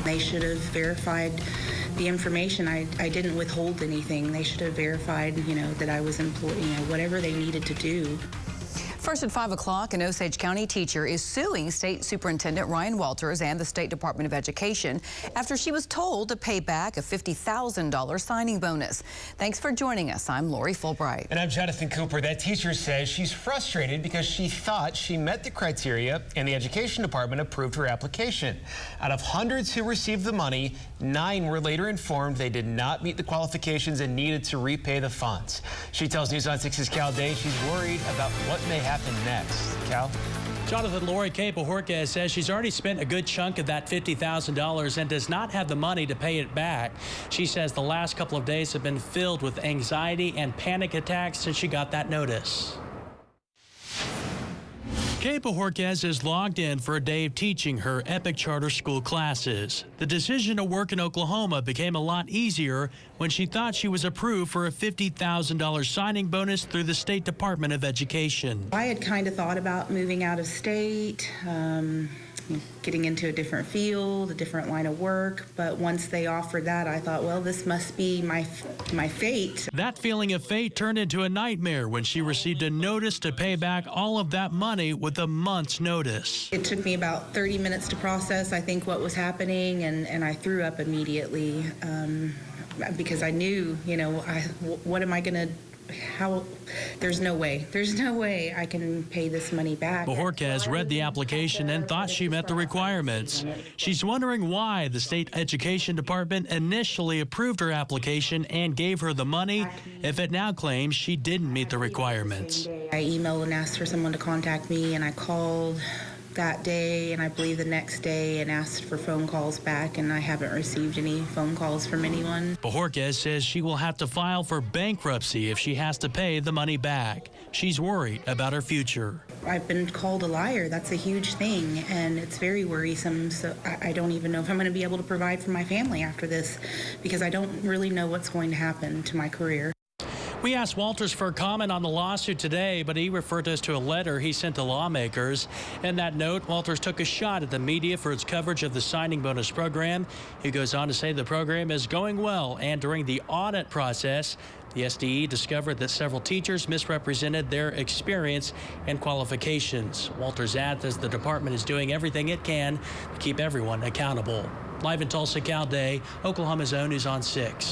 They should have verified the information. I didn't withhold anything. They should have verified, that I was employed, whatever they needed to do. First at 5 o'clock, an Osage County teacher is suing State Superintendent Ryan Walters and the State Department of Education after she was told to pay back a $50,000 signing bonus. Thanks for joining us. I'm Lori Fulbright. And I'm Jonathan Cooper. That teacher says she's frustrated because she thought she met the criteria and the Education Department approved her application. Out of hundreds who received the money, 9 were later informed they did not meet the qualifications and needed to repay the funds. She tells News on 6's Cal Day she's worried about what may happen next. Cal? Jonathan, Lori, Kay Bojorquez says she's already spent a good chunk of that $50,000 and does not have the money to pay it back. She says the last couple of days have been filled with anxiety and panic attacks since she got that notice. Kay Bojorquez is logged in for a day of teaching her EPIC charter school classes. The decision to work in Oklahoma became a lot easier when she thought she was approved for a $50,000 signing bonus through the State Department of Education. I had kind of thought about moving out of state, getting into a different field, a different line of work, but once they offered that, I thought, well, this must be my fate. That feeling of fate turned into a nightmare when she received a notice to pay back all of that money with a month's notice. It took me about 30 minutes to process, I think, what was happening, and I threw up immediately because I knew, what am I going to there's no way I can pay this money back. Bojorquez read the application and thought she met the requirements. She's wondering why the State Education Department initially approved her application and gave her the money if it now claims she didn't meet the requirements. I emailed and asked for someone to contact me, and I called that day and I believe the next day and asked for phone calls back, and I haven't received any phone calls from anyone. Bojorquez says she will have to file for bankruptcy if she has to pay the money back. She's worried about her future. I've been called a liar. That's a huge thing, and it's very worrisome. So I don't even know if I'm going to be able to provide for my family after this, because I don't really know what's going to happen to my career. We asked Walters for a comment on the lawsuit today, but he referred us to a letter he sent to lawmakers. In that note, Walters took a shot at the media for its coverage of the signing bonus program. He goes on to say the program is going well, and during the audit process, the SDE discovered that several teachers misrepresented their experience and qualifications. Walters adds the department is doing everything it can to keep everyone accountable. Live in Tulsa, Cal Day, Oklahoma's own News on 6.